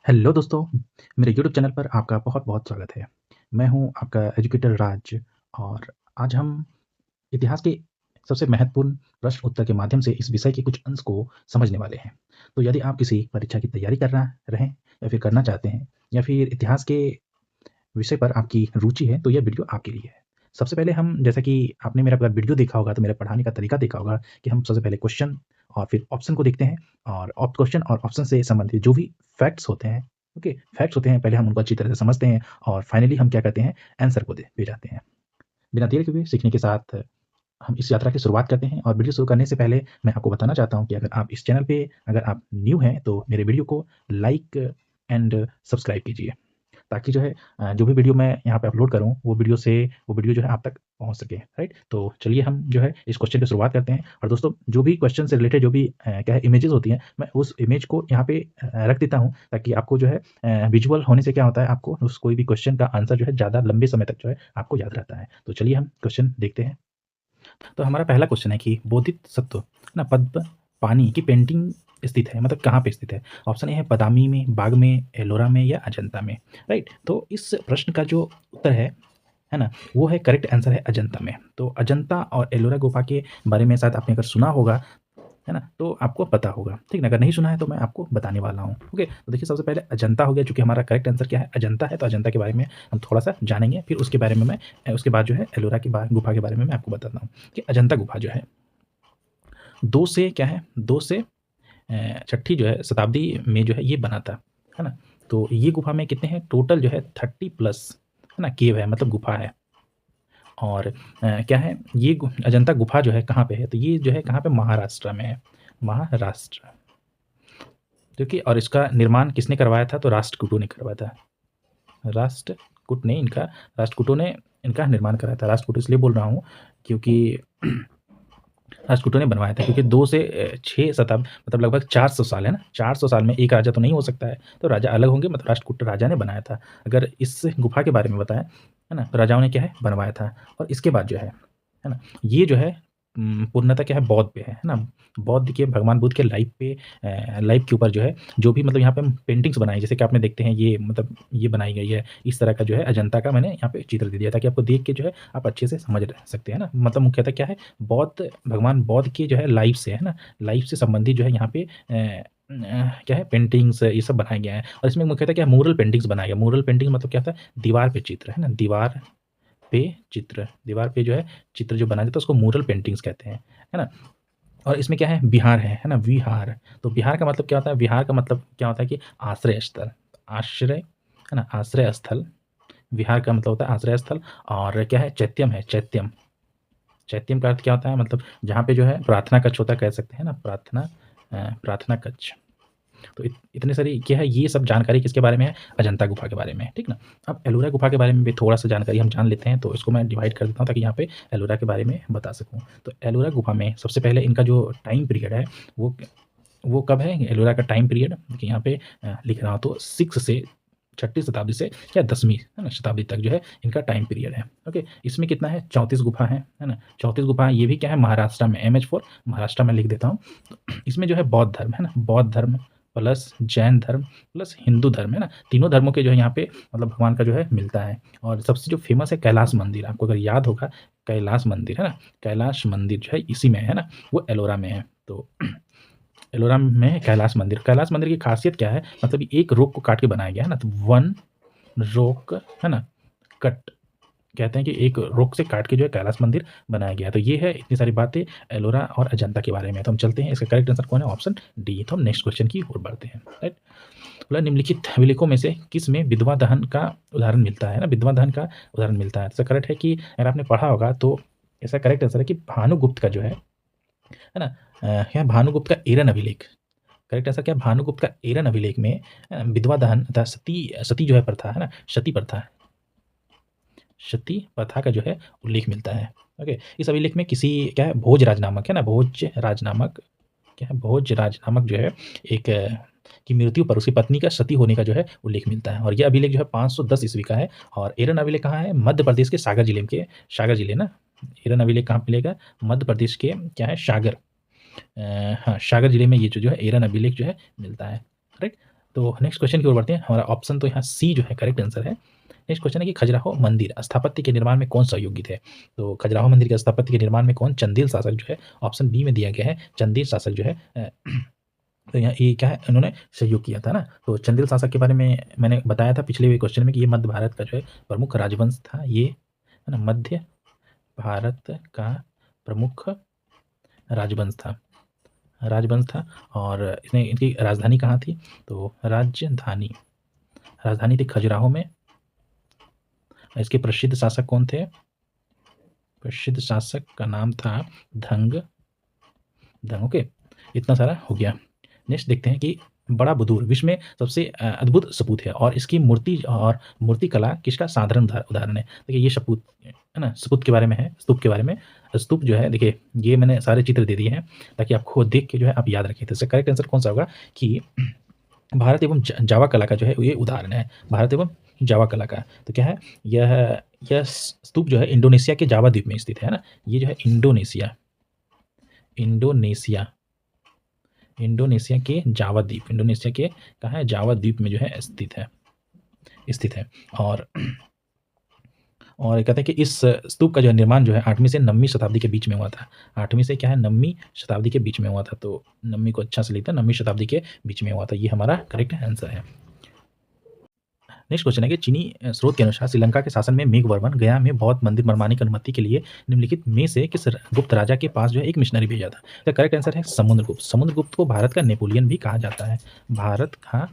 Hello दोस्तों, मेरे YouTube channel पर आपका बहुत-बहुत स्वागत है। मैं हूँ आपका एजुकेटर राज और आज हम इतिहास के सबसे महत्वपूर्ण प्रश्न उत्तर के माध्यम से इस विषय के कुछ अंश को समझने वाले हैं। तो यदि आप किसी परीक्षा की तैयारी कर रहा रहें या फिर करना चाहते हैं या फिर इतिहास के विषय पर आपकी रुचि है, तो यह वीडियो आपके लिए है। सबसे पहले हम जैसा कि आपने मेरा पूरा वीडियो देखा होगा, तो मेरा पढ़ाने का तरीका देखा होगा कि हम सबसे पहले क्वेश्चन और फिर ऑप्शन को देखते हैं और क्वेश्चन और ऑप्शन से संबंधित जो भी फैक्ट्स होते हैं, ओके, फैक्ट्स होते हैं, पहले हम उनको अच्छी तरह से समझते हैं और फाइनली हम क्या करते हैं, आंसर को दे पे जाते हैं। बिना देर के हुए सीखने के साथ हम इस यात्रा की शुरुआत करते हैं और वीडियो शुरू करने से पहले मैं आपको बताना चाहता हूँ कि अगर आप इस चैनल पे अगर आप न्यू हैं, तो मेरे वीडियो को लाइक एंड सब्सक्राइब कीजिए। ताकि जो है जो भी वीडियो मैं यहाँ पे अपलोड करूँ वो वीडियो जो है आप तक पहुँच सके, राइट? तो चलिए हम जो है इस क्वेश्चन की शुरुआत करते हैं और दोस्तों जो भी क्वेश्चन से रिलेटेड जो भी क्या है इमेजेस होती हैं, मैं उस इमेज को यहाँ पे रख देता हूँ ताकि आपको जो है विजुअल होने से क्या होता है, आपको उस कोई भी क्वेश्चन का आंसर जो है ज़्यादा लंबे समय तक जो है आपको याद रहता है। तो चलिए हम क्वेश्चन देखते हैं। तो हमारा पहला क्वेश्चन है कि बोधित सत्व ना पद्म पानी की पेंटिंग स्थित है, मतलब कहाँ पे स्थित है? ऑप्शन ए है बादामी में, बाग में, एलोरा में या अजंता में, राइट? तो इस प्रश्न का जो उत्तर है ना? वो है करेक्ट आंसर है अजंता में। तो अजंता और एलोरा गुफा के बारे में शायद आपने अगर सुना होगा, है ना? तो आपको पता होगा, ठीक ना? अगर नहीं सुना है तो मैं आपको बताने वाला हूँ, ओके? तो देखिए सबसे पहले अजंता हो गया, चूँकि हमारा करेक्ट आंसर क्या है? अजंता है, तो अजंता के बारे में हम थोड़ा-सा जानेंगे, फिर उसके बारे में मैं उसके बाद जो है एलोरा की गुफा के बारे में मैं आपको बताता हूँ कि अजंता गुफा जो है 2 से क्या है 2 से छठी जो है शताब्दी में जो है ये बना था, है ना? तो ये गुफा में कितने हैं टोटल जो है 30 प्लस, है ना? केव है, मतलब गुफा है। और क्या है ये अजंता गुफा जो है कहाँ पे है? तो ये जो है कहाँ पे महाराष्ट्र में है, महाराष्ट्र। क्योंकि और इसका निर्माण किसने करवाया था? तो राष्ट्रकूटों ने करवाया था। राष्ट्रकूटों ने इनका निर्माण कराया था। राष्ट्रकूट इसलिए बोल रहा हूँ क्योंकि राष्ट्रकूटों ने बनवाया था, क्योंकि 2 से 6 मतलब लगभग 400 साल है ना, 400 साल में एक राजा तो नहीं हो सकता है, तो राजा अलग होंगे, मतलब राष्ट्रकूट राजा ने बनाया था। अगर इस गुफा के बारे में बताएँ, है ना, तो राजाओं ने क्या है बनवाया था। और इसके बाद जो है ना, ये जो है पूर्णतः क्या है बौद्ध पे है ना? बौद्ध के भगवान बुद्ध के लाइफ के ऊपर जो है, जो भी मतलब यहाँ पे हम पेंटिंग्स बनाई, जैसे कि आपने देखते हैं ये मतलब ये बनाई गई है, इस तरह का जो है अजंता का मैंने यहाँ पे चित्र दे दिया ताकि आपको देख के जो है आप अच्छे से समझ सकते हैं ना। मतलब मुख्यतः क्या है बौद्ध भगवान बौद्ध की जो है लाइफ से, है ना, लाइफ से संबंधित जो है यहाँ पे क्या है पेंटिंग्स ये सब बनाया गया है। और इसमें मुख्यतः क्या है म्यूरल पेंटिंग्स बनाया गया। म्यूरल पेंटिंग मतलब क्या होता है? दीवार पे चित्र, है ना? दीवार पे जो है चित्र जो बनाया जाता है उसको म्यूरल पेंटिंग्स कहते हैं, है ना? और इसमें क्या है विहार है ना? विहार। तो विहार का मतलब क्या होता है? विहार का मतलब क्या होता है कि आश्रय स्थल, आश्रय, है ना? आश्रय स्थल। विहार का मतलब होता है आश्रय स्थल। और क्या है चैत्यम है, चैत्यम। चैत्यम का अर्थ क्या होता है? मतलब जहाँ पे जो है प्रार्थना कक्ष होता है, कह सकते हैं ना, प्रार्थना कक्ष। तो इतने सारी क्या है ये सब जानकारी किसके बारे में है? अजंता गुफा के बारे में है, ठीक ना? अब एलोरा गुफा के बारे में भी थोड़ा-सा जानकारी हम जान लेते हैं, तो इसको मैं डिवाइड कर देता हूँ ताकि यहाँ पे एलोरा के बारे में बता सकूँ। तो एलोरा गुफा में सबसे पहले इनका जो टाइम पीरियड है वो वो कब है? एलोरा का टाइम पीरियड देखिए यहाँ पे लिख रहा हूँ, तो 6 से छठी शताब्दी से या 10वीं, है ना, शताब्दी तक जो है इनका टाइम पीरियड है, ओके? इसमें कितना है 34 गुफा है ना? 34 गुफा ये भी क्या है महाराष्ट्र में, MH4 महाराष्ट्र में लिख देता हूँ। तो इसमें जो है बौद्ध धर्म है ना, बौद्ध धर्म प्लस जैन धर्म प्लस हिंदू धर्म, है ना? तीनों धर्मों के जो है यहाँ पे मतलब भगवान का जो है मिलता है। और सबसे जो फेमस है कैलाश मंदिर, आपको अगर याद होगा कैलाश मंदिर, है ना? कैलाश मंदिर जो है इसी में है ना, वो एलोरा में है। तो एलोरा में कैलाश मंदिर की खासियत क्या है? मतलब एक रोक को काट के बनाया गया है ना, तो वन रोक, है ना, कट कहते हैं कि एक रोक से काट के जो है कैलाश मंदिर बनाया गया है। तो ये है इतनी सारी बातें एलोरा और अजंता के बारे में। तो हम चलते हैं, इसका करेक्ट आंसर कौन है? Option D. तो हम नेक्स्ट क्वेश्चन की ओर बढ़ते हैं, राइट? बोला निम्नलिखित अभिलेखों में से किस में विधवा दहन का उदाहरण मिलता है ना? विधवा दहन का उदाहरण मिलता है। तो करेक्ट है कि अगर आपने पढ़ा होगा तो इसका करेक्ट आंसर है कि भानुगुप्त का जो है ना, क्या भानुगुप्त का एरन अभिलेख। करेक्ट आंसर क्या है? भानुगुप्त का एरन अभिलेख में विधवा दहन तथा सती सती जो है प्रथा, है ना, सती प्रथा का जो है उल्लेख मिलता है, ओके? इस अभिलेख में किसी क्या है भोजराज नामक, है ना, भोजराज नामक क्या है भोजराज नामक जो है एक की मृत्यु पर उसकी पत्नी का सती होने का जो है उल्लेख मिलता है। और यह अभिलेख जो है 510 ईस्वी का है। और एरन अभिलेख कहाँ है? मध्य प्रदेश के सागर जिले ना। एरन अभिलेख कहाँ मिलेगा? मध्य प्रदेश के क्या है सागर, हाँ सागर जिले में ये जो है एरन अभिलेख जो है मिलता है, राइट? तो नेक्स्ट क्वेश्चन की ओर बढ़ते हैं। हमारा ऑप्शन तो यहाँ सी जो है करेक्ट आंसर है। नेक्स्ट क्वेश्चन है कि खजुराहो मंदिर स्थापत्य के निर्माण में कौन सहयोगी थे? तो खजुराहो मंदिर के स्थापत्य के निर्माण में कौन? चंदेल शासक जो है, ऑप्शन बी में दिया गया है चंदेल शासक जो है तो यहाँ ये क्या है, इन्होंने सहयोग किया था ना। तो चंदेल शासक के बारे में मैंने बताया था पिछले क्वेश्चन में कि ये मध्य भारत का जो है प्रमुख राजवंश था, ये है ना, मध्य भारत का प्रमुख राजवंश था। और इसने इनकी राजधानी कहाँ थी? तो राजधानी थी खजुराहो में। इसके प्रसिद्ध शासक कौन थे? प्रसिद्ध शासक का नाम था धंग। ओके, इतना सारा हो गया। नेक्स्ट देखते हैं कि बड़ा बुदूर विश्व में सबसे अद्भुत सपूत है और इसकी मूर्ति कला किसका साधारण उदाहरण है? देखिए ये सपूत है ना, सपूत के बारे में है, स्तूप के बारे में। स्तूप जो है, देखिए ये मैंने सारे चित्र दे दिए हैं ताकि आपको देख के जो है आप याद रखें। तो इसका करेक्ट आंसर कौन सा होगा कि भारत एवं जावा कला का जो है ये उदाहरण है, भारत एवं जावा कला का। तो क्या है, यह स्तूप जो है इंडोनेशिया के जावा द्वीप में स्थित है ना। ये जो है इंडोनेशिया के जावा द्वीप, इंडोनेशिया के कहाँ है, जावा द्वीप में जो है स्थित है। और कहते हैं कि इस स्तूप का जो है निर्माण जो है 8वीं से 9वीं शताब्दी के बीच में हुआ था। 8वीं से क्या है, 9वीं शताब्दी के बीच में हुआ था। तो 9वीं को अच्छा से लिखता है, 9वीं शताब्दी के बीच में हुआ था। ये हमारा करेक्ट आंसर है। नेक्स्ट क्वेश्चन है कि चीनी स्रोत के अनुसार श्रीलंका के शासन में मेघवर्मन गया में बौद्ध मंदिर निर्माण की अनुमति के लिए निम्नलिखित में से किस गुप्त राजा के पास जो है एक मिशनरी भेजा था? तो करेक्ट आंसर है समुद्रगुप्त। समुद्रगुप्त को भारत का नेपोलियन भी कहा जाता है, भारत का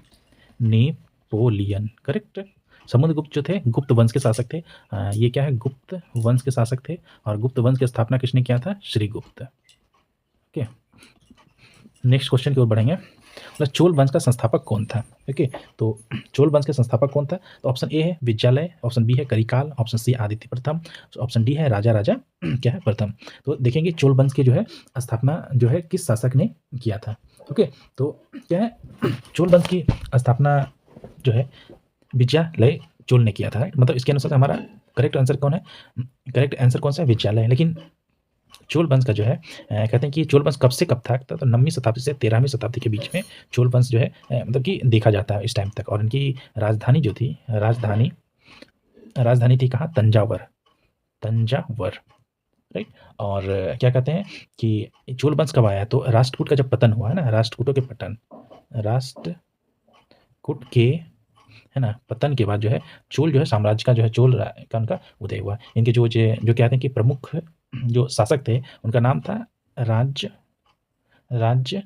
नेपोलियन। करेक्ट। समुद्रगुप्त जो थे गुप्त वंश के शासक थे। ये क्या है, गुप्त वंश के शासक थे। और गुप्त वंश की स्थापना किसने किया था? श्रीगुप्त। ओके, नेक्स्ट क्वेश्चन की ओर बढ़ेंगे। चोल वंश का संस्थापक कौन था? ओके, तो चोल वंश के संस्थापक कौन था? तो ऑप्शन ए है विजयालय, ऑप्शन बी है करिकाल, ऑप्शन सी आदित्य प्रथम, ऑप्शन डी है राजा क्या है, प्रथम। तो देखेंगे चोल वंश की जो है स्थापना जो है किस शासक ने किया था। ओके, तो क्या है, चोल वंश की स्थापना जो है विजयालय चोल ने किया था। मतलब इसके अनुसार हमारा करेक्ट आंसर कौन है? करेक्ट आंसर कौन सा है? विजयालय। लेकिन चोल वंश का जो है कहते हैं कि चोल वंश कब से कब था? तो 9वीं शताब्दी से 13वीं शताब्दी के बीच में चोल वंश जो है मतलब कि देखा जाता है इस टाइम तक। और इनकी राजधानी जो थी, राजधानी थी कहाँ? तंजावर, राइट। और क्या कहते हैं कि चोल वंश कब आया? तो राष्ट्रकूट का जब पतन हुआ है ना, राष्ट्रकूट के है ना पतन के बाद जो है चोल जो है साम्राज्य का जो है चोल का उनका उदय हुआ। इनके जो कहते हैं कि प्रमुख जो शासक थे उनका नाम था राज्य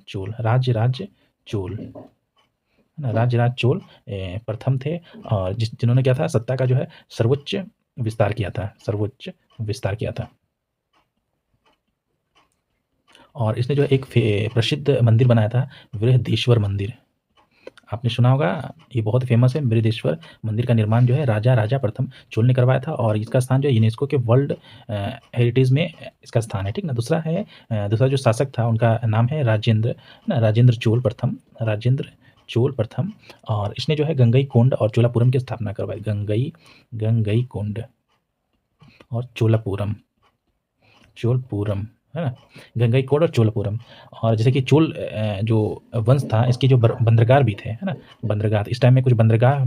चोल, राज्य चोल प्रथम थे। और जिन्होंने क्या था, सत्ता का जो है सर्वोच्च विस्तार किया था। और इसने जो एक प्रसिद्ध मंदिर बनाया था, बृहदेश्वर मंदिर। आपने सुना होगा, ये बहुत फेमस है। बृहदेश्वर मंदिर का निर्माण जो है राजा प्रथम चोल ने करवाया था। और इसका स्थान जो है यूनेस्को के वर्ल्ड हेरिटेज में इसका स्थान है, ठीक ना। दूसरा जो शासक था उनका नाम है राजेंद्र चोल प्रथम। और इसने जो है गंगईकोंड और चोलापुरम की स्थापना करवाई। गंगईकोंड और चोलपुरम है ना, गंगईकोंड और चोलपुरम। और जैसे कि चोल जो वंश था, इसके जो बंदरगाह भी थे, है ना, बंदरगाह इस टाइम में कुछ बंदरगाह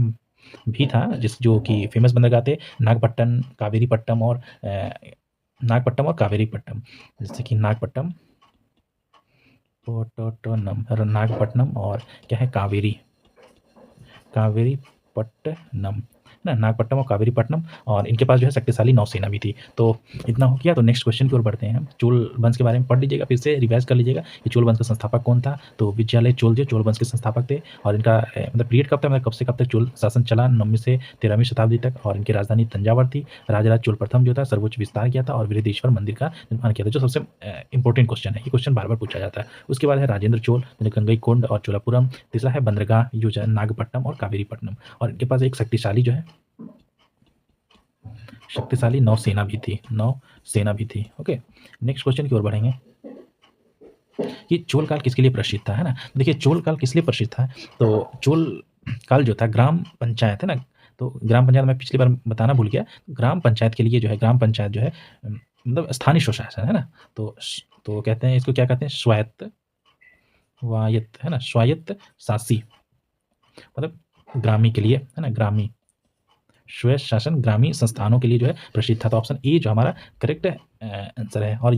भी था जो कि फेमस बंदरगाह थे, नागपट्टनम, कावेरीपट्टम और कावेरीपट्टम। जैसे कि नागपट्टनम और क्या है, कावेरीपट्टनम ना, नागपट्टनम और कावेरीपट्टनम। और इनके पास जो है शक्तिशाली नौसेना भी थी। तो इतना हो गया। तो नेक्स्ट क्वेश्चन की ओर बढ़ते हैं हम। चोल वंश के बारे में पढ़ लीजिएगा, फिर से रिवाइज कर लीजिएगा कि चोल वंश का संस्थापक कौन था। तो विजयालय चोल जो चोल वंश के संस्थापक थे। और इनका मतलब पीरियड कब था, मतलब कब से कब तक चोल शासन चला? 9वीं से 13वीं शताब्दी तक। और इनकी राजधानी तंजावर थी। राजा चोल प्रथम जो था सर्वोच्च विस्तार किया था और बृहदेश्वर मंदिर का निर्माण किया था। जो सबसे इंपॉर्टेंट क्वेश्चन है, ये क्वेश्चन बार बार पूछा जाता है। उसके बाद है राजेंद्र चोल, गंगईकोंड और चोलापुरम। तीसरा है बंदरगाह जो है नागपट्टनम और कावेरीपट्टनम। और इनके पास एक शक्तिशाली नौसेना भी थी। ओके, नेक्स्ट क्वेश्चन की ओर बढ़ेंगे कि चोल काल किसके लिए प्रसिद्ध था, है ना। देखिए चोल काल किस लिए प्रसिद्ध था? तो चोल काल जो था ग्राम पंचायत, है ना। तो ग्राम पंचायत मैं पिछली बार बताना भूल गया। ग्राम पंचायत के लिए जो है, ग्राम पंचायत जो है मतलब स्थानीय स्वशासन, है ना। तो कहते हैं इसको, क्या कहते हैं, स्वायत्त, है ना, स्वायत्त शासी मतलब ग्रामी के लिए, है ना, ग्रामी स्वयं शासन ग्रामीण संस्थानों के लिए जो है प्रसिद्ध था। तो ऑप्शन ए जो हमारा करेक्ट आंसर है। और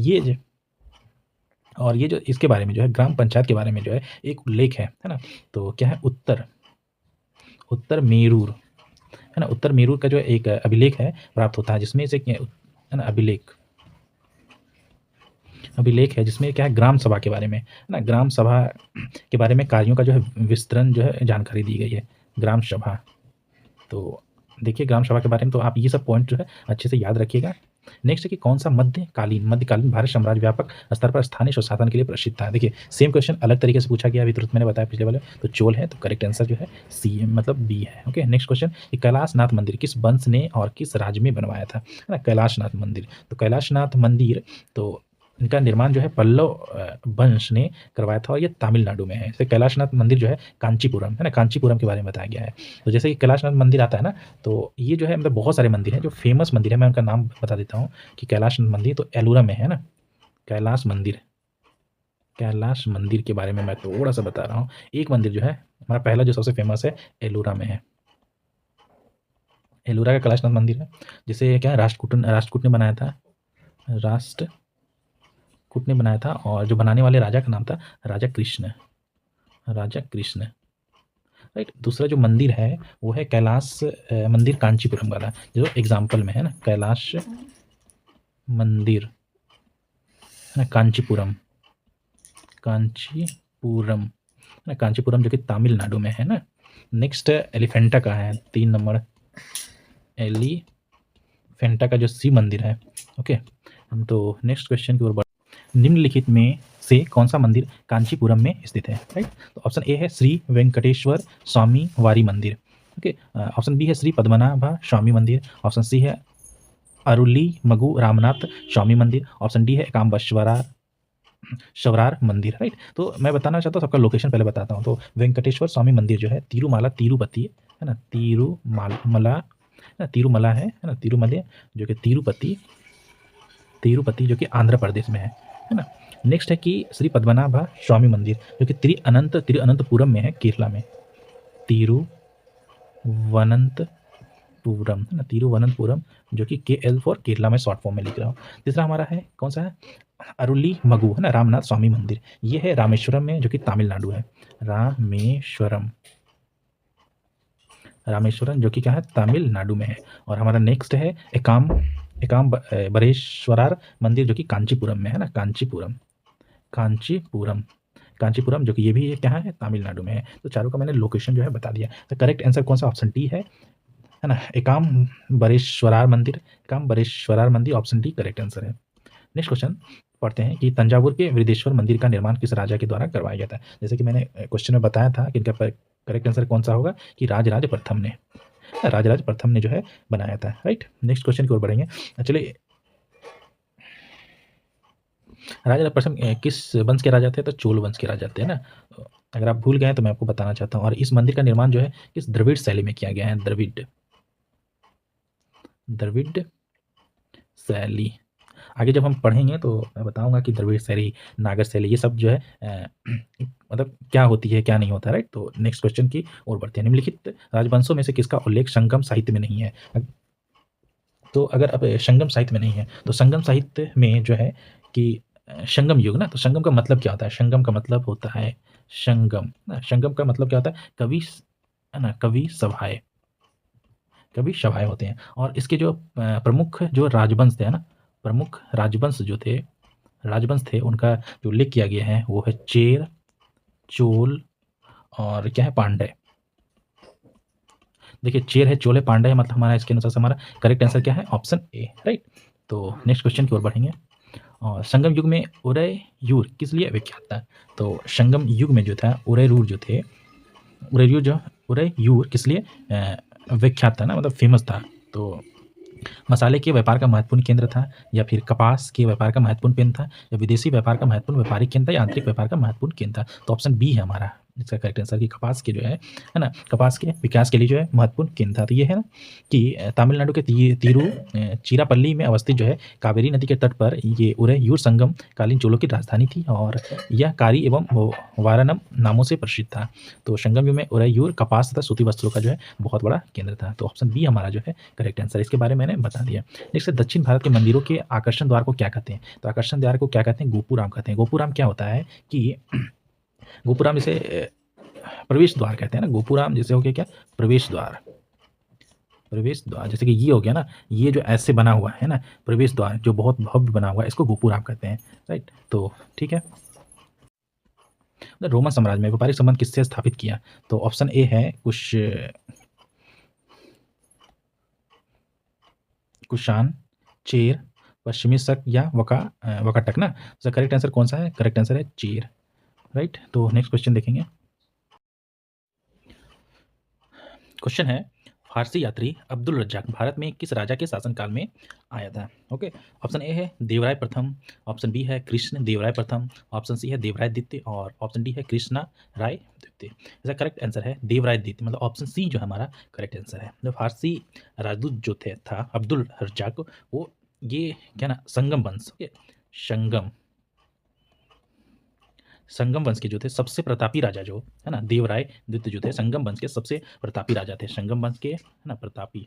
ये जो इसके बारे में जो है ग्राम पंचायत के बारे में जो है एक उल्लेख है ना, तो क्या है, उत्तर मेरूर, है ना, उत्तर मेरूर का जो एक अभिलेख है प्राप्त होता है, जिसमें से है ना, अभिलेख है जिसमें क्या है, ग्राम सभा के बारे में, है ना, ग्राम सभा के बारे में कार्यों का जो है विस्तरण जो है जानकारी दी गई है, ग्राम सभा। तो देखिए ग्राम सभा के बारे में तो आप ये सब पॉइंट जो है अच्छे से याद रखिएगा। नेक्स्ट है कि कौन सा मध्यकालीन भारत साम्राज्य व्यापक स्तर पर स्थानीय स्वशासन के लिए प्रसिद्ध था। देखिए सेम क्वेश्चन अलग तरीके से पूछा गया, अभी तुरंत मैंने बताया पिछले वाले, तो चोल है, तो करेक्ट आंसर जो है सी मतलब बी है। ओके, नेक्स्ट क्वेश्चन, कैलाशनाथ मंदिर किस वंश ने और किस राज्य में बनवाया था, है ना, कैलाशनाथ मंदिर। तो कैलाशनाथ मंदिर तो इनका निर्माण जो है पल्लव वंश ने करवाया था और ये तमिलनाडु में है। जैसे कैलाशनाथ मंदिर जो है कांचीपुरम, है ना, कांचीपुरम के बारे में बताया गया है। तो जैसे कि कैलाशनाथ मंदिर आता है ना, तो ये जो है मतलब बहुत सारे मंदिर हैं जो फेमस मंदिर है, मैं उनका नाम बता देता हूँ कि कैलाशनाथ मंदिर तो एलूरा में है ना, कैलाश मंदिर के बारे में मैं थोड़ा सा बता रहा हूँ। एक मंदिर जो है हमारा पहला जो सबसे फेमस है एलूरा में है, एलूरा का कैलाशनाथ मंदिर है, जिसे क्या है राष्ट्रकूट ने बनाया था, राष्ट्रकूट ने बनाया था, और जो बनाने वाले राजा का नाम था राजा कृष्ण, राइट। दूसरा जो मंदिर है वो है कैलाश मंदिर कांचीपुरम वाला, जो एग्जाम्पल में है ना, कैलाश मंदिर, है ना, कांचीपुरम ना, कांचीपुरम जो कि तमिलनाडु में है ना। नेक्स्ट एलिफेंटा का है 3 नंबर, एलिफेंटा का जो शिव मंदिर है। ओके, तो नेक्स्ट क्वेश्चन की ओर बढ़, निम्नलिखित में से कौन सा मंदिर कांचीपुरम में स्थित है, राइट। तो ऑप्शन ए है श्री वेंकटेश्वर स्वामी वारी मंदिर, ओके। ऑप्शन बी है श्री पद्मनाभ स्वामी मंदिर, ऑप्शन सी है अरुली मगु रामनाथ स्वामी मंदिर, ऑप्शन डी है शवरार मंदिर, राइट। तो मैं बताना चाहता हूँ, सबका लोकेशन पहले बताता हूँ। तो वेंकटेश्वर स्वामी मंदिर जो है तिरुपति, है ना, तिरुमला है ना, तिरुमले जो कि तिरुपति जो कि आंध्र प्रदेश में है ना। नेक्स्ट है कि श्री पद्मनाभ स्वामी मंदिर जो कि तिरुअनंतपुरम में है, केरला में, तिरुवनंतपुरम, है ना, तिरुवनंतपुरम जो कि KL फॉर केरला में शॉर्ट फॉर्म में लिख रहा हूँ। तीसरा हमारा है कौन सा है, अरुली मगु, है ना, रामनाथ स्वामी मंदिर, ये है रामेश्वरम में जो कि तमिलनाडु है, रामेश्वरम जो कि क्या है, तमिलनाडु में है। और हमारा नेक्स्ट है एकाम बरेश्वरार मंदिर जो कि कांचीपुरम में है ना, कांचीपुरम जो कि ये भी क्या है, तमिलनाडु में है। तो चारों का मैंने लोकेशन जो है बता दिया। तो करेक्ट आंसर कौन सा, ऑप्शन डी है ना, एकाम बरेश्वरार मंदिर, ऑप्शन डी करेक्ट आंसर है। नेक्स्ट क्वेश्चन पढ़ते हैं कि तंजावुर के वृद्धेश्वर मंदिर का निर्माण किस राजा के द्वारा करवाया गया था। जैसे कि मैंने क्वेश्चन में बताया था कि इनका करेक्ट आंसर कौन सा होगा, कि राजराज प्रथम ने जो है बनाया था, राइट। नेक्स्ट क्वेश्चन की ओर बढ़ेंगे। चलिए, राजा प्रथम किस वंश के राजा थे, तो चोल वंश के राजा थे ना। अगर आप भूल गए तो मैं आपको बताना चाहता हूँ। और इस मंदिर का निर्माण जो है किस द्रविड़ शैली में किया गया है, द्रविड़ शैली। आगे जब हम पढ़ेंगे तो मैं बताऊंगा कि द्रविड़ शैली, नागर शैली, ये सब जो है मतलब क्या होती है क्या नहीं होता, राइट। तो नेक्स्ट क्वेश्चन की ओर बढ़ते हैं। निम्नलिखित राजवंशों में से किसका उल्लेख संगम साहित्य में नहीं है। तो अगर अब संगम साहित्य में नहीं है, तो संगम साहित्य में जो है कि संगम युग ना, तो संगम का मतलब क्या होता है, संगम का मतलब होता है संगम का मतलब क्या होता है, कवि, है ना, कवि सभाएं होते हैं। और इसके जो प्रमुख जो राजवंश थे ना, प्रमुख राजवंश थे उनका जो उल्लेख किया गया है वो है चेर, चोल और क्या है, पांड्य। देखिए चेर है, चोल है, पांड्य है, मतलब हमारा इसके अनुसार से हमारा करेक्ट आंसर क्या है, ऑप्शन ए, राइट। तो नेक्स्ट क्वेश्चन की ओर बढ़ेंगे। और संगम युग में उदययूर किस लिए विख्यात था। तो संगम युग में जो था उदययूर किस लिए विख्यात था ना, मतलब फेमस था। तो मसाले के व्यापार का महत्वपूर्ण केंद्र था, या फिर कपास के व्यापार का महत्वपूर्ण केंद्र था, या विदेशी व्यापार का महत्वपूर्ण व्यापारिक केंद्र था, या आंतरिक व्यापार का महत्वपूर्ण केंद्र था। तो ऑप्शन बी है हमारा, इसका करेक्ट आंसर कि कपास के जो है ना, कपास के विकास के लिए जो है महत्वपूर्ण केंद्र था। तो ये है ना कि तमिलनाडु के चिरापल्ली में अवस्थित जो है कावेरी नदी के तट पर ये उरैयूर संगम कालीन चोलों की राजधानी थी और यह कारी एवं वारानम नामों से प्रसिद्ध था। तो संगम युग में उरैयूर कपास तथा सूती वस्त्रों का जो है बहुत बड़ा केंद्र था। तो ऑप्शन बी हमारा जो है करेक्ट आंसर, इसके बारे में मैंने बता दिया। नेक्स्ट दक्षिण भारत के मंदिरों के आकर्षण द्वार को क्या कहते हैं? तो आकर्षण द्वार को क्या कहते हैं? गोपुराम कहते हैं। गोपुराम क्या होता है कि गोपुराम इसे प्रवेश द्वार कहते हैं ना, गोपुराम जैसे हो गया क्या, प्रवेश द्वार। प्रवेश द्वार जैसे कि ये हो गया ना, ये जो ऐसे बना हुआ है ना प्रवेश द्वार, जो बहुत भव्य बना हुआ है, इसको गोपुराम कहते हैं। राइट, तो ठीक है। रोमन साम्राज्य में व्यापारिक संबंध किससे स्थापित किया? तो ऑप्शन ए है कुषाण, चेर, पश्चिमी शक या वकाटक ना। तो करेक्ट आंसर कौन सा है? करेक्ट आंसर है चेर। राइट, तो नेक्स्ट क्वेश्चन देखेंगे। क्वेश्चन है फारसी यात्री अब्दुल रज्जाक भारत में किस राजा के शासनकाल में आया था? ओके, ऑप्शन ए है देवराय प्रथम, ऑप्शन बी है कृष्ण देवराय प्रथम, ऑप्शन सी है देवराय द्वितीय और ऑप्शन डी है कृष्णा राय द्वितीय। इसका करेक्ट आंसर है देवराय द्वितीय, मतलब ऑप्शन सी जो हमारा करेक्ट आंसर है। जो फारसी राजदूत जो था अब्दुल रज्जाक, वो ये क्या ना संगम वंश, संगम वंश के जो थे सबसे प्रतापी राजा जो है ना देवराय द्वितीय जो थे संगम वंश के सबसे प्रतापी राजा थे। संगम वंश के है ना प्रतापी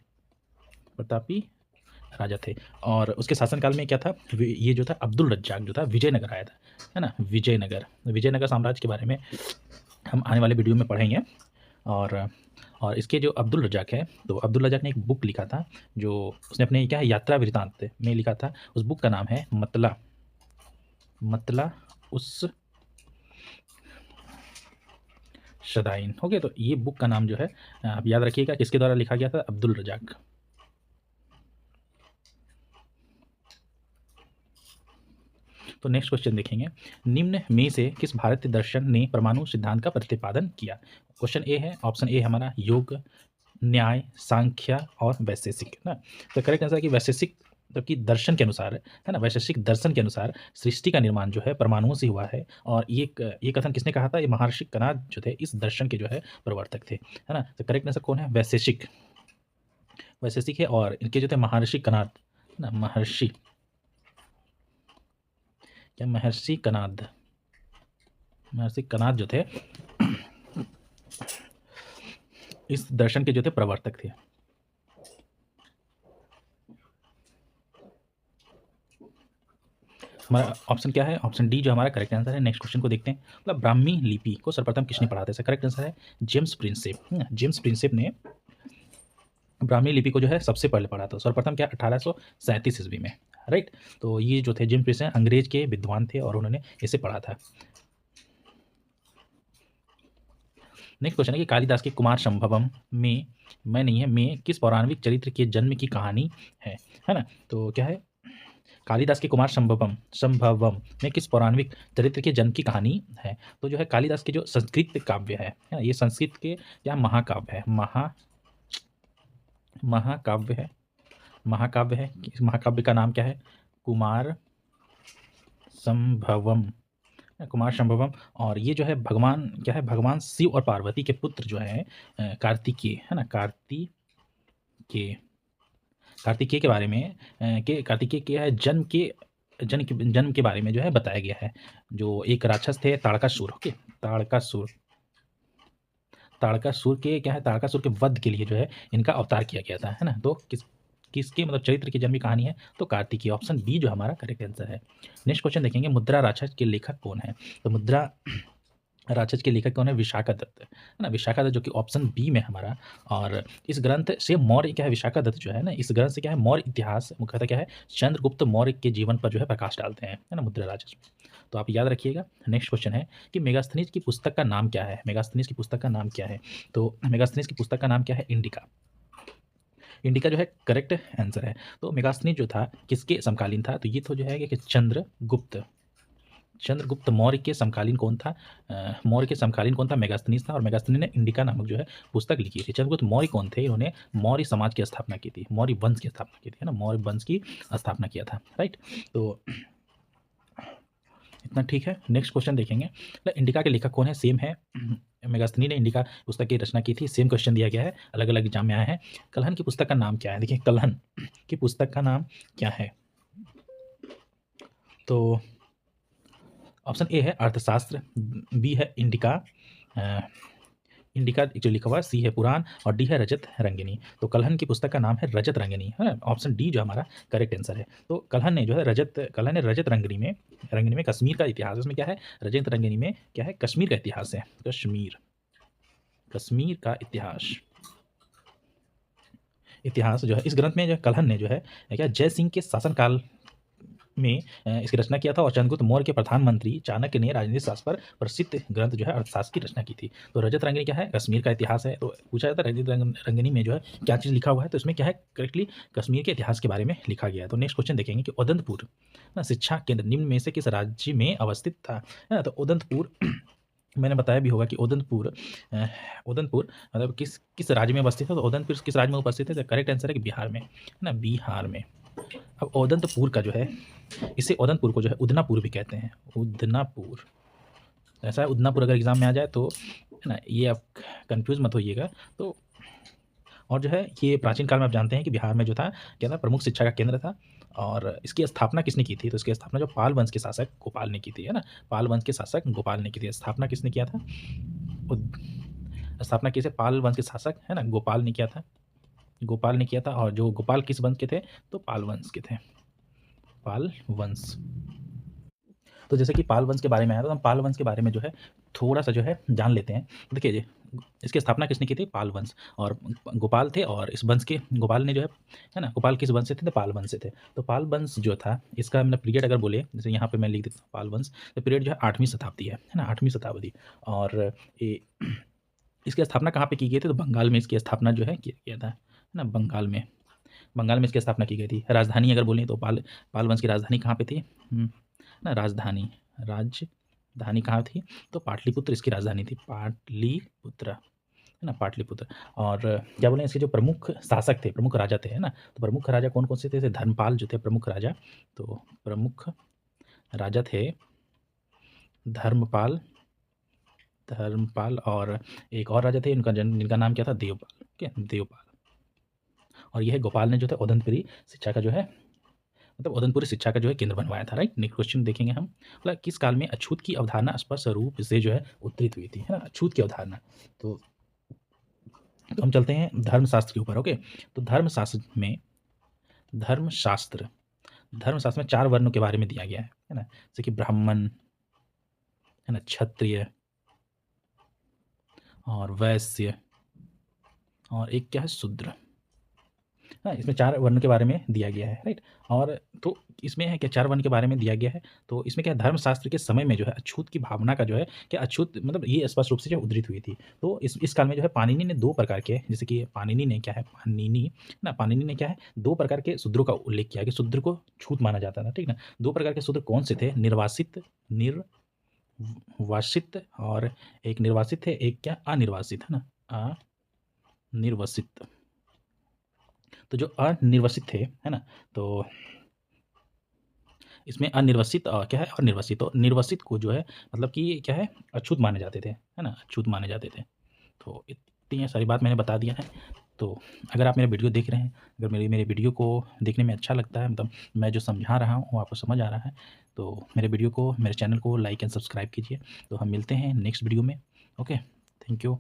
राजा थे। और उसके शासनकाल में क्या था, ये जो था अब्दुल रज्जाक जो था विजयनगर आया था, है ना, विजयनगर साम्राज्य के बारे में हम आने वाले वीडियो में पढ़ेंगे। और इसके जो अब्दुल रज्जाक है, तो अब्दुल रज्जाक ने एक बुक लिखा था, जो उसने अपने क्या है यात्रा वृत्तांत में लिखा था। उस बुक का नाम है मतला उस शदाइन। ओके, तो ये बुक का नाम जो है आप याद रखिएगा किसके द्वारा लिखा गया था? अब्दुल रज्जाक। तो नेक्स्ट क्वेश्चन देखेंगे, निम्न में से किस भारतीय दर्शन ने परमाणु सिद्धांत का प्रतिपादन किया? क्वेश्चन ए है, ऑप्शन ए हमारा योग, न्याय, सांख्य और वैशेषिक ना। तो करेक्ट आंसर कि वैशेषिक कि दर्शन के अनुसार है ना, वैशेषिक दर्शन के अनुसार सृष्टि का निर्माण जो है परमाणुओं से हुआ है। और ये कथन किसने कहा था? ये महर्षि कनाद जो थे इस दर्शन के जो है प्रवर्तक थे, है ना। तो करेक्ट आंसर कौन है? वैशेषिक है। और इनके जो थे महर्षि कनाद ना, महर्षि कनाद जो थे इस दर्शन के जो थे प्रवर्तक थे। हमारा ऑप्शन क्या है? ऑप्शन डी जो हमारा करेक्ट आंसर है। नेक्स्ट क्वेश्चन को देखते हैं। मतलब ब्राह्मी लिपि को सर्वप्रथम किसने पढ़ा था? इसका करेक्ट आंसर है जेम्स प्रिंसेप। जेम्स प्रिंसेप ने ब्राह्मी लिपि को जो है सबसे पहले पढ़ा था, सर्वप्रथम क्या 1837 ईस्वी में। राइट, तो ये जो थे जेम्स प्रिंसेप अंग्रेज के विद्वान थे और उन्होंने इसे पढ़ा था। नेक्स्ट क्वेश्चन है कि कालिदास के कुमार संभवम में किस पौराणिक चरित्र के जन्म की कहानी है ना। तो क्या है? कालिदास के कुमार संभवम में किस पौराणिक चरित्र के जन्म की कहानी है? तो जो है कालिदास के जो संस्कृत काव्य है ना, ये संस्कृत के क्या महाकाव्य है, महाकाव्य है। इस महाकाव्य का नाम क्या है? कुमार संभवम। और ये जो है भगवान क्या है? भगवान शिव और पार्वती के पुत्र जो है कार्तिकेय, है ना, कार्तिकेय के बारे में कार्तिकेय के है जन्म के बारे में जो है बताया गया है। जो एक राक्षस थे ताड़कासुर, ओके, ताड़कासुर के क्या है, ताड़कासुर के वध के लिए जो है इनका अवतार किया गया था, है ना। तो किसके मतलब चरित्र की जन्म की कहानी है? तो कार्तिकेय, ऑप्शन बी जो हमारा करेक्ट आंसर है। नेक्स्ट क्वेश्चन देखेंगे, मुद्रा राक्षस के लेखक कौन है? तो मुद्रा राक्षस के लेखक कौन है? विशाखा दत्त, है ना, विशाखा दत्त, जो कि ऑप्शन बी में हमारा। और इस ग्रंथ से मौर्य क्या है, विशाखा दत्त जो है ना, इस ग्रंथ से क्या है मौर्य इतिहास मुख्यतः क्या है चंद्रगुप्त मौर्य के जीवन पर जो है प्रकाश डालते हैं, है ना, मुद्रा राक्षस। तो आप याद रखिएगा। नेक्स्ट क्वेश्चन है कि मेगास्थनीज की पुस्तक का नाम क्या है? मेगास्थनीज की पुस्तक का नाम क्या है? तो मेगास्थनीज की पुस्तक का नाम क्या है? इंडिका जो है करेक्ट आंसर है। तो मेगास्थनीज जो था किसके समकालीन था? तो ये तो जो है कि चंद्रगुप्त मौर्य के समकालीन कौन था? मेगास्थनीज था। और मेगास्थनीज ने इंडिका नामक जो है पुस्तक लिखी थी। चंद्रगुप्त मौर्य कौन थे? इन्होंने मौर्य समाज की स्थापना की थी, मौर्य वंश की स्थापना की थी, है ना, मौर्य वंश की स्थापना किया था। राइट, तो इतना ठीक है। नेक्स्ट क्वेश्चन देखेंगे, इंडिका के लेखक कौन है? सेम है मेगास्थनी ने इंडिका पुस्तक की रचना की थी। सेम क्वेश्चन दिया गया है, अलग अलग एग्जाम में आया है। कल्हन की पुस्तक का नाम क्या है? देखिए कल्हन की पुस्तक का नाम क्या है? तो ऑप्शन ए है अर्थशास्त्र, बी है इंडिका, इंडिका जो लिखा हुआ है, सी है पुराण और डी है रजत रंगिनी। तो कल्हन की पुस्तक का नाम है रजत रंगिनी, है ना। ऑप्शन डी जो हमारा करेक्ट आंसर है। तो कल्हन ने रजत रंगिनी में कश्मीर का इतिहास, इसमें क्या है, रजत रंगिनी में क्या है, कश्मीर का इतिहास है। कश्मीर का इतिहास जो है इस ग्रंथ में जो है कल्हन ने जो है क्या जय सिंह के शासनकाल में इसकी रचना किया था और चंद्रगुप्त मौर्य के प्रधानमंत्री चाणक्य ने राजनीतिक शास्त्र पर प्रसिद्ध ग्रंथ जो है अर्थशास्त्र की रचना की थी। तो रजत रंगिनी क्या है, कश्मीर का इतिहास है। तो पूछा जाता है रजत रंगिनी में जो है क्या चीज़ लिखा हुआ है, तो इसमें क्या है, करेक्टली कश्मीर के इतिहास के बारे में लिखा गया है। तो नेक्स्ट क्वेश्चन देखेंगे कि उदंतपुर ना शिक्षा केंद्र निम्न में से किस राज्य में अवस्थित था, है ना। तो उदंतपुर मैंने बताया भी होगा कि उदंतपुर मतलब किस राज्य में अवस्थित है। तो उदंतपुर किस राज्य में उपस्थित है? तो करेक्ट आंसर है कि बिहार में, है ना, बिहार में। अब उदंतपुर का जो है, इसे उदंतपुर को जो है उदनापुर भी कहते हैं, उदनापुर। ऐसा है, उदनापुर अगर एग्जाम में आ जाए तो, है ना, ये आप कंफ्यूज मत होइएगा। तो और जो है ये प्राचीन काल में आप जानते हैं कि बिहार में जो था क्या था, प्रमुख शिक्षा का केंद्र था। और इसकी स्थापना किसने की थी? तो इसकी स्थापना जो पाल वंश के शासक गोपाल ने की थी, है ना। पाल वंश के शासक गोपाल ने की थी। स्थापना किसने किया था? स्थापना किसे? पाल वंश के शासक, है ना, गोपाल ने किया था। गोपाल ने किया था। और जो गोपाल किस वंश के थे? तो पाल वंश के थे, पाल वंश। तो जैसे कि पाल वंश के बारे में आया, तो हम पाल वंश के बारे में जो है थोड़ा सा जो है जान लेते हैं। देखिए जी, इसकी स्थापना किसने की थी? पाल वंश। और गोपाल थे, और इस वंश के गोपाल ने जो है ना, गोपाल किस वंश से थे? तो पाल वंश से थे। तो पाल वंश जो था, इसका मतलब पीरियड अगर बोले, जैसे यहाँ पे मैं लिख देता हूँ पाल वंश, तो पीरियड जो है 8वीं शताब्दी है ना, 8वीं शताब्दी। और ये इसकी स्थापना कहाँ पे की गई थी? तो बंगाल में इसकी स्थापना जो है किया गया था, है ना, बंगाल में इसकी स्थापना की गई थी। राजधानी अगर बोलें तो पाल वंश की राजधानी कहाँ पे थी? ना, राजधानी कहाँ थी? तो पाटलिपुत्र इसकी राजधानी थी, पाटलिपुत्र, है ना, पाटलिपुत्र। और क्या बोले, इसके जो प्रमुख शासक थे, प्रमुख राजा थे, है ना। तो प्रमुख राजा कौन कौन से थे? जैसे धर्मपाल जो थे प्रमुख राजा। तो प्रमुख राजा थे धर्मपाल, और एक और राजा थे, जिनका नाम क्या था? देवपाल। ठीक है, देवपाल। और यह गोपाल ने जो था उदंतपुरी शिक्षा का जो है, मतलब उदयपुर शिक्षा का जो है केंद्र बनवाया था, राइट। नेक्स्ट क्वेश्चन देखेंगे हम, मतलब किस काल में अछूत की अवधारणा स्पष्ट रूप से जो है उद्धृत हुई थी, है ना, अछूत की अवधारणा। तो हम चलते हैं धर्मशास्त्र के ऊपर। ओके, तो धर्मशास्त्र में 4 वर्णों के बारे में दिया गया है ना, जैसे कि ब्राह्मण, है ना, क्षत्रिय और वैश्य, और एक क्या है, शूद्र। हाँ, इसमें 4 वर्ण के बारे में दिया गया है, राइट। और तो इसमें है क्या, 4 वर्ण के बारे में दिया गया है। तो इसमें क्या है, धर्मशास्त्र के समय में जो है अछूत की भावना का जो है क्या, अछूत मतलब ये स्पष्ट रूप से जो उद्धृत हुई थी। तो इस काल में जो है पाणिनि ने 2 प्रकार के, जैसे कि पाणिनि ने क्या है, पाणिनि ने क्या है, 2 प्रकार के शूद्रों का उल्लेख किया कि शूद्र को छूत माना जाता था, ठीक ना। 2 प्रकार के शूद्र कौन से थे? निर्वासित और एक निर्वासित है, एक क्या, अनिर्वासित, है ना, अनिर्वासित। तो जो अनिर्वासित थे, है ना, तो इसमें अनिर्वासित क्या है, अनिर्वासित। तो निर्वासित को जो है मतलब कि क्या है, अछूत माने जाते थे, है ना, अछूत माने जाते थे। तो इतनी सारी बात मैंने बता दिया है। तो अगर आप मेरा वीडियो देख रहे हैं, अगर मेरे वीडियो को देखने में अच्छा लगता है, मतलब मैं जो समझा रहा हूँ वो आपको समझ आ रहा है, तो मेरे चैनल को लाइक एंड सब्सक्राइब कीजिए। तो हम मिलते हैं नेक्स्ट वीडियो में। Okay, thank you.